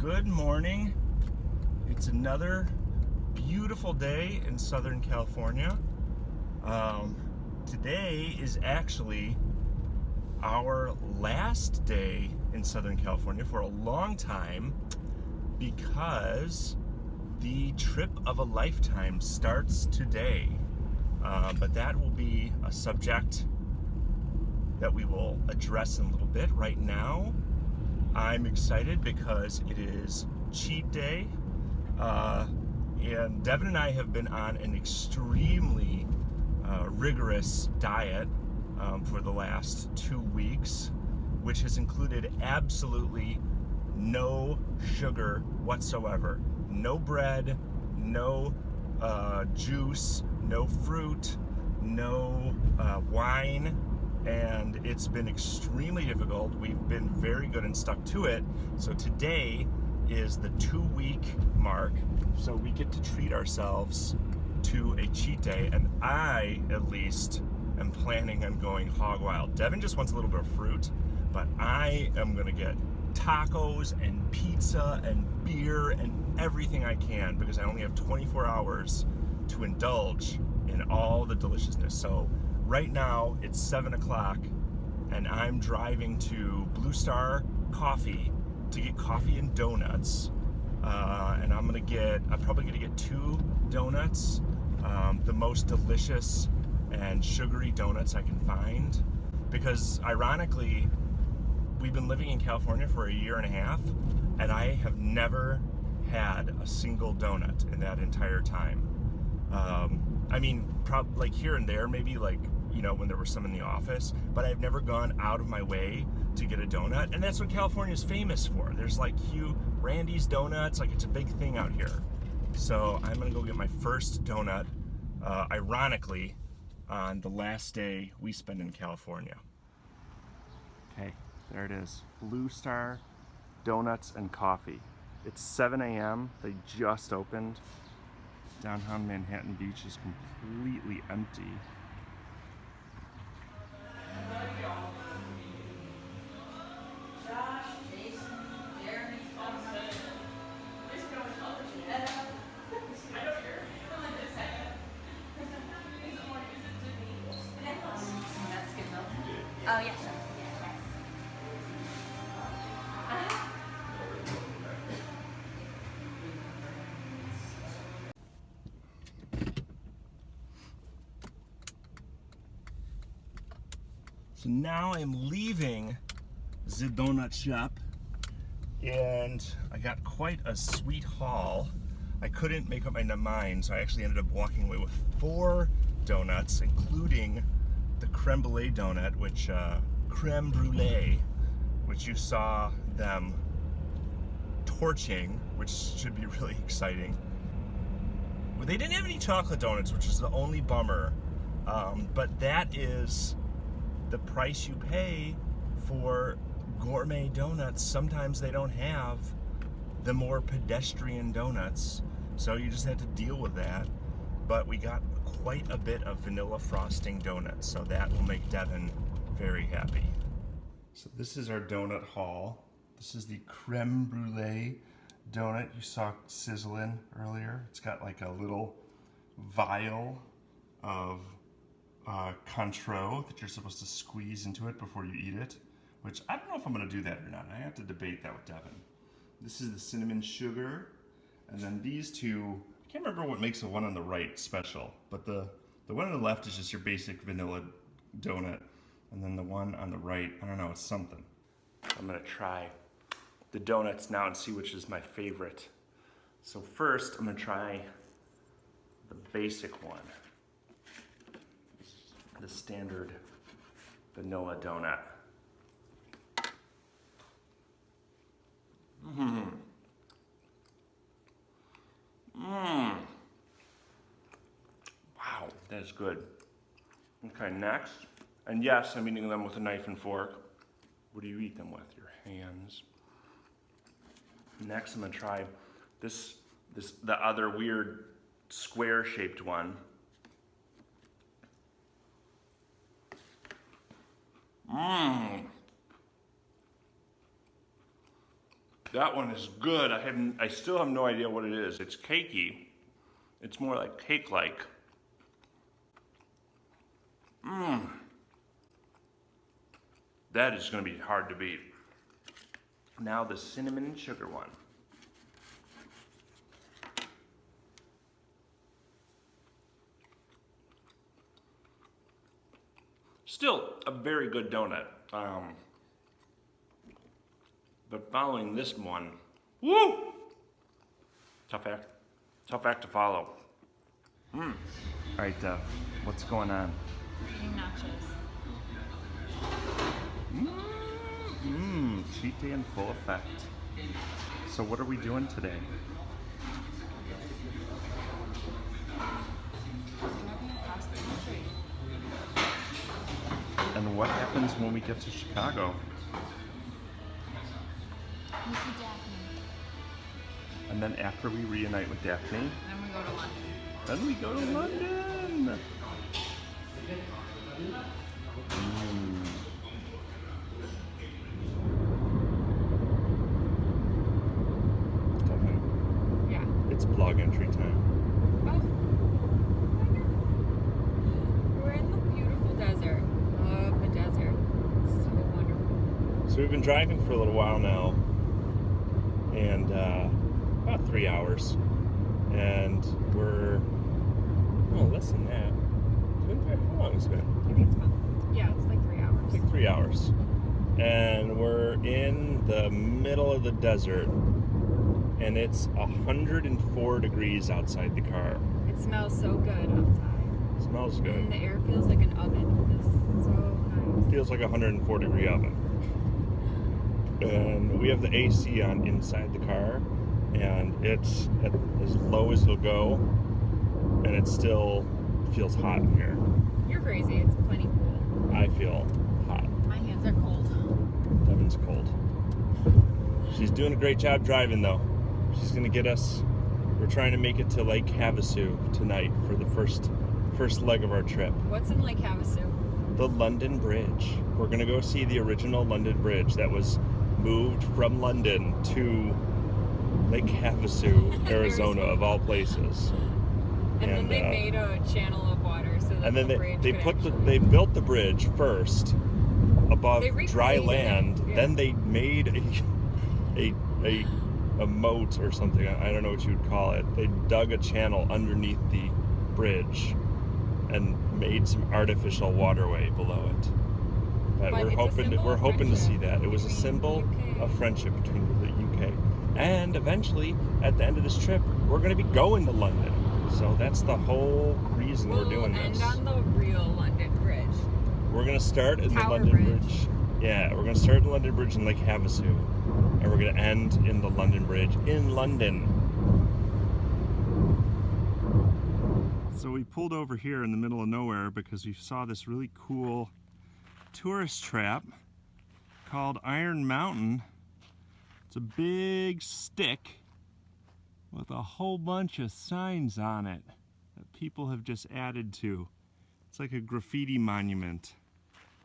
Good morning. It's another beautiful day in Southern California. Today is actually our last day in Southern California for a long time because the trip of a lifetime starts today. But that will be a subject that we will address in a little bit. Right now, I'm excited because it is cheat day, and Devin and I have been on an extremely rigorous diet for the last 2 weeks, which has included absolutely no sugar whatsoever. No bread, no juice, no fruit, no wine. And it's been extremely difficult. We've been very good and stuck to it. So today is the 2-week mark. So we get to treat ourselves to a cheat day. And I, at least, am planning on going hog wild. Devin just wants a little bit of fruit, but I am gonna get tacos and pizza and beer and everything I can because I only have 24 hours to indulge in all the deliciousness. So right now it's 7 o'clock and I'm driving to Blue Star Coffee to get coffee and donuts. And I'm probably gonna get 2 donuts, the most delicious and sugary donuts I can find, because ironically, we've been living in California for a year and a half and I have never had a single donut in that entire time. I mean, probably like here and there, maybe like, you know, when there were some in the office, but I've never gone out of my way to get a donut. And that's what California is famous for. There's like Randy's Donuts, like it's a big thing out here. So I'm gonna go get my first donut, ironically, on the last day we spend in California. Okay, there it is. Blue Star Donuts and Coffee. It's 7 a.m. They just opened. Downtown Manhattan Beach is completely empty. Oh, yes. So now I'm leaving the donut shop and I got quite a sweet haul. I couldn't make up my mind, so I actually ended up walking away with 4 donuts, including the creme brulee donut, which you saw them torching, which should be really exciting. Well, they didn't have any chocolate donuts, which is the only bummer, but that is the price you pay for gourmet donuts. Sometimes they don't have the more pedestrian donuts, so you just have to deal with that. But we got quite a bit of vanilla frosting donuts, so that will make Devin very happy. So this is our donut haul. This is the creme brulee donut you saw sizzling earlier. It's got like a little vial of Cointreau that you're supposed to squeeze into it before you eat it, which I don't know if I'm going to do that or not. I have to debate that with Devin. This is the cinnamon sugar, and then these two, I can't remember what makes the one on the right special, but the one on the left is just your basic vanilla donut, and then the one on the right, I don't know, it's something. I'm going to try the donuts now and see which is my favorite. So first, I'm going to try the basic one. The standard vanilla donut. Wow, that is good. Okay, next. And yes, I'm eating them with a knife and fork. What do you eat them with? Your hands. Next, I'm gonna try the other weird square-shaped one. Wow, That one is good. I still have no idea what it is. It's cakey. It's more like cake-like. That is going to be hard to beat. Now the cinnamon and sugar one. Still a very good donut. But following this one, woo! Tough act to follow. All right, what's going on? Eating nachos. Cheat day in full effect. So what are we doing today? Driving across the country. And what happens when we get to Chicago? We see Daphne. And then after we reunite with Daphne, Then we go to London. then we go to London. Devin, Yeah. it's blog entry time. Oh. We're in the beautiful desert. Love the desert. It's so wonderful. So we've been driving for a little while now, and about 3 hours, and we're less than that. How long has it been? I think it's about, yeah, it's like 3 hours. Like 3 hours, and we're in the middle of the desert, and it's 104 degrees outside the car. It smells so good outside. It smells And good. the air feels like an oven. It's so nice. Feels like a 104 degree oven. And we have the AC on inside the car, and it's at as low as it'll go, and it still feels hot in here. You're crazy. It's plenty cool. I feel hot. My hands are cold. Devin's cold. She's doing a great job driving, though. She's gonna get us. We're trying to make it to Lake Havasu tonight for the first leg of our trip. What's in Lake Havasu? The London Bridge. We're gonna go see the original London Bridge that was moved from London to Lake Havasu, Arizona, of all places. And then they made a channel of water so that And then the bridge they built the bridge first above They dry recreated it, land. yeah. Then they made a moat or something. I don't know what you would call it. They dug a channel underneath the bridge and made some artificial waterway below it. But we're hoping to see that. It was a symbol of friendship between the UK. And eventually, at the end of this trip, we're going to be going to London. So that's the whole reason we're doing this. We'll end on the real London Bridge. We're going to start in the Tower London Bridge. Bridge. Yeah, we're going to start in the London Bridge in Lake Havasu. And we're going to end in the London Bridge in London. So we pulled over here in the middle of nowhere because we saw this really cool tourist trap called Iron Mountain. It's a big stick with a whole bunch of signs on it that people have just added to. It's like a graffiti monument.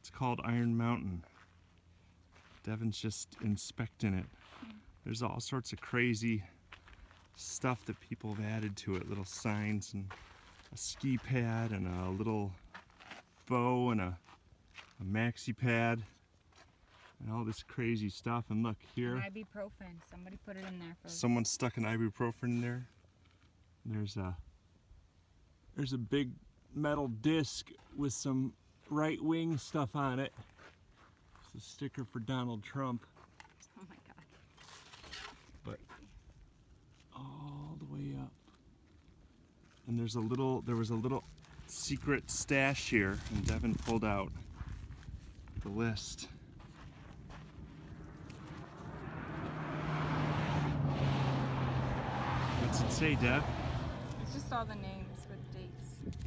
It's called Iron Mountain. Devin's just inspecting it. There's all sorts of crazy stuff that people have added to it. Little signs and a ski pad and a little bow and a maxi pad and all this crazy stuff. And look here, Ibuprofen. Somebody put it in there for someone stuck an ibuprofen in there. There's a big metal disc with some right-wing stuff on it. It's a sticker for Donald Trump. Oh my god. But all the way up. And there was a little secret stash here, and Devin pulled out the list. What's it say, Dev? It's just all the names with dates.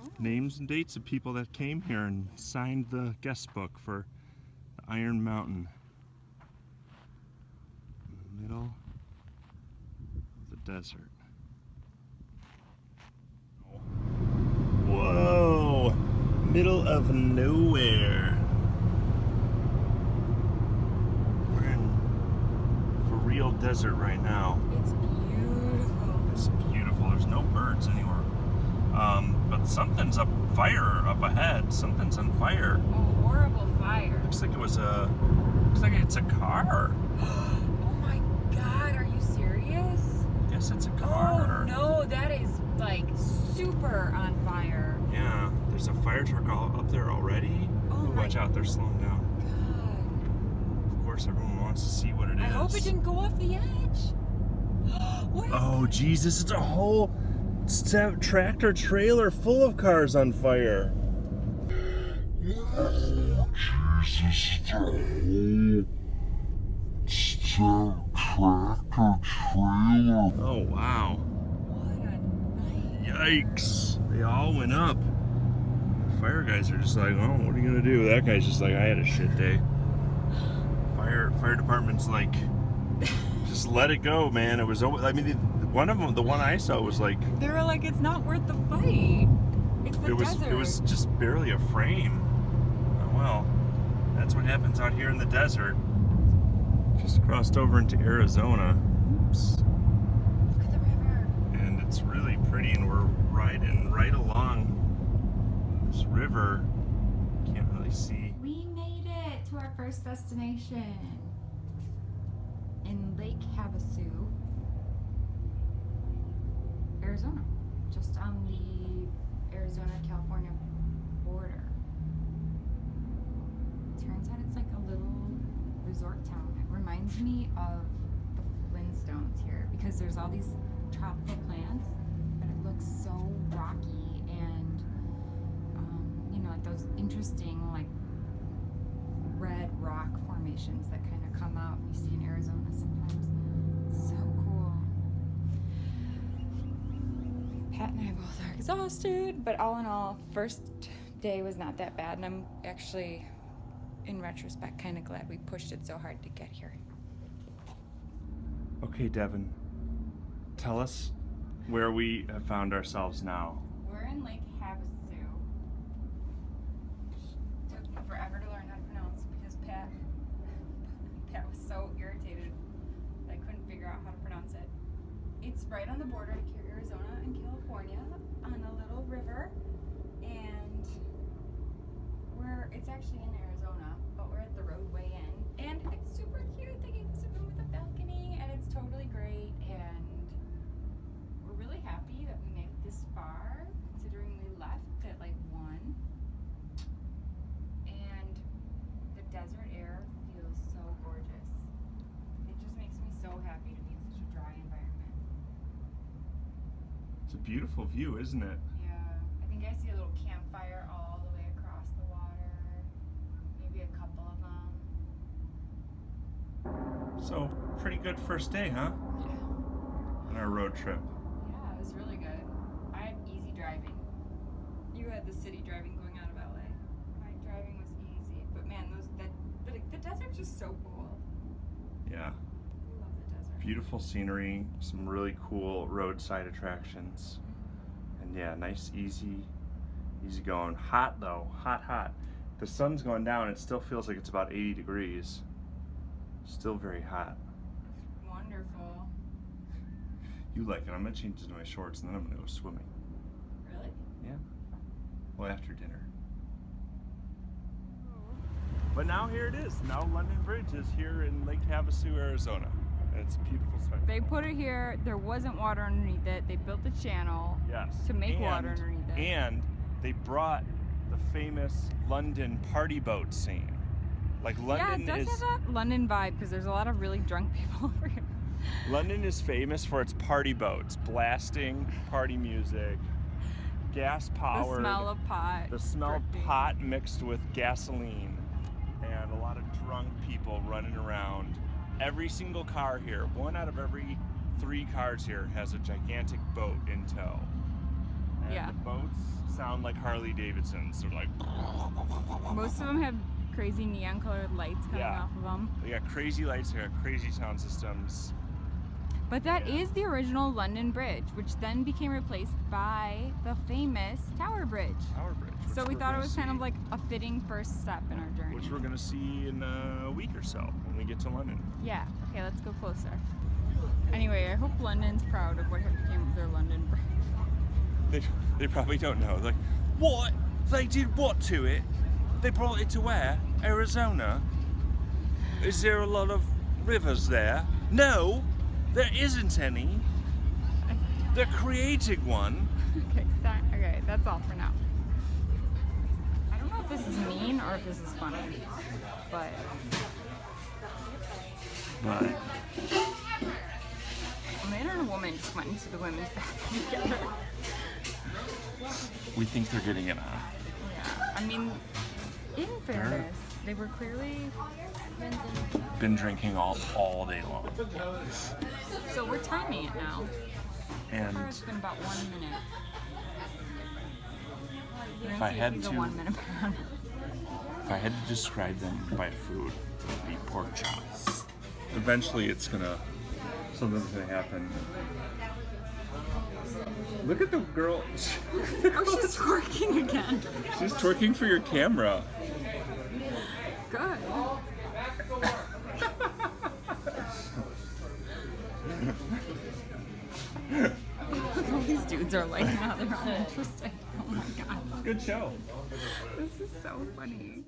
Oh. Names and dates of people that came here and signed the guest book for the Iron Mountain. In the middle of the desert. Whoa! Middle of nowhere. We're in total desert right now. It's beautiful. It's beautiful. There's no birds anywhere. But something's fire up ahead. Something's on fire. A horrible fire. Looks like it's a car. Oh my God, are you serious? I guess it's a car. Oh no, that is like super on fire. Yeah, there's a fire truck all up there already. Oh But watch out, they're slowing down. God. Of course, everyone wants to see what it is. I hope it didn't go off the edge. What is Oh, Jesus, it's a whole tractor trailer full of cars on fire. Oh, Jesus, it's a whole tractor trailer. Oh, wow. What a night. Yikes. They all went up. The fire guys are just like, oh, what are you going to do? That guy's just like, I had a shit day. Fire department's like, just let it go, man. It was, I mean, one of them, the one I saw was like, They were like, it's not worth the fight. It's the desert. it was just barely a frame. Oh, well, that's what happens out here in the desert. Just crossed over into Arizona. Oops. Look at the river. And it's really pretty, and we're riding right along this river. Can't really see. We made it to our first destination in Lake Havasu, Arizona, just on the Arizona-California border. Turns out it's like a little resort town. It reminds me of the Flintstones here because there's all these tropical plants, but it looks so rocky and like those interesting like red rock formations that kind of come out you see in Arizona sometimes. It's so cool. Pat and I both are exhausted, but all in all, first day was not that bad, and I'm actually, in retrospect, kind of glad we pushed it so hard to get here. Okay, Devin, tell us where we have found ourselves now. We're in Lake Havasu. Took me forever to learn how to pronounce because Pat was so irritated that I couldn't figure out how to pronounce it. It's right on the border to Arizona and California on a little river, and it's actually in Arizona, but we're at the roadway in, and it's super cute. They gave us a room with a balcony, and it's totally great, and we're really happy that we made it this far, considering we left at like 1. And the desert air feels so gorgeous. It just makes me so happy to be in such a dry environment. It's a beautiful view, isn't it? Yeah, I think I see a little campfire all the way across the water. Maybe a couple of them. So, pretty good first day, huh? Yeah. On our road trip. Yeah, it was really good. I had easy driving. You had the city driving going out of LA. My driving was easy, but man, the desert's just so cool. Yeah. I love the desert. Beautiful scenery, some really cool roadside attractions. And yeah, nice, easy going. Hot though, hot. The sun's going down, it still feels like it's about 80 degrees. Still very hot. Wonderful. You like it. I'm gonna change into my shorts and then I'm gonna go swimming. Really? Yeah. Well, after dinner. But now here it is. Now London Bridge is here in Lake Havasu, Arizona. And it's a beautiful spectacle. They put it here. There wasn't water underneath it. They built the channel Yes. to make water underneath it. And they brought the famous London party boat scene. Like London yeah, it does have that London vibe because there's a lot of really drunk people over here. London is famous for its party boats, blasting party music, gas powered. The smell of pot. The smell dripping. of pot mixed with gasoline, and a lot of drunk people running around. Every single car here, 1 out of every 3 cars here has a gigantic boat in tow. And Yeah. the boats sound like Harley Davidsons. They're like, Most of them have crazy neon colored lights coming Yeah. off of them. they got crazy lights, they got crazy sound systems. But that is the original London Bridge, which then became replaced by the famous Tower Bridge. Tower Bridge. So we thought it was kind of like a fitting first step in our journey. Which we're gonna see in a week or so when we get to London. Yeah, okay, let's go closer. Anyway, I hope London's proud of what became of their London Bridge. They probably don't know. Like, what? They did what to it? They brought it to where? Arizona? Is there a lot of rivers there? No, there isn't any. They're creating one. Okay, that's all for now. I don't know if this is mean or if this is funny, but a man and a woman just went into the women's bathroom together. We think they're getting it on. Yeah, I mean, in fairness, they were clearly Been drinking all day long. So we're timing it now. And So far it's been about 1 minute. if I had to, 1 minute pound. if I had to describe them by food, it would be pork chops. Eventually, something's gonna happen. Look at the girl. Oh, she's twerking again. She's twerking for your camera. Good. All these dudes are like, now they're all interesting. Oh my god. Good show. This is so funny.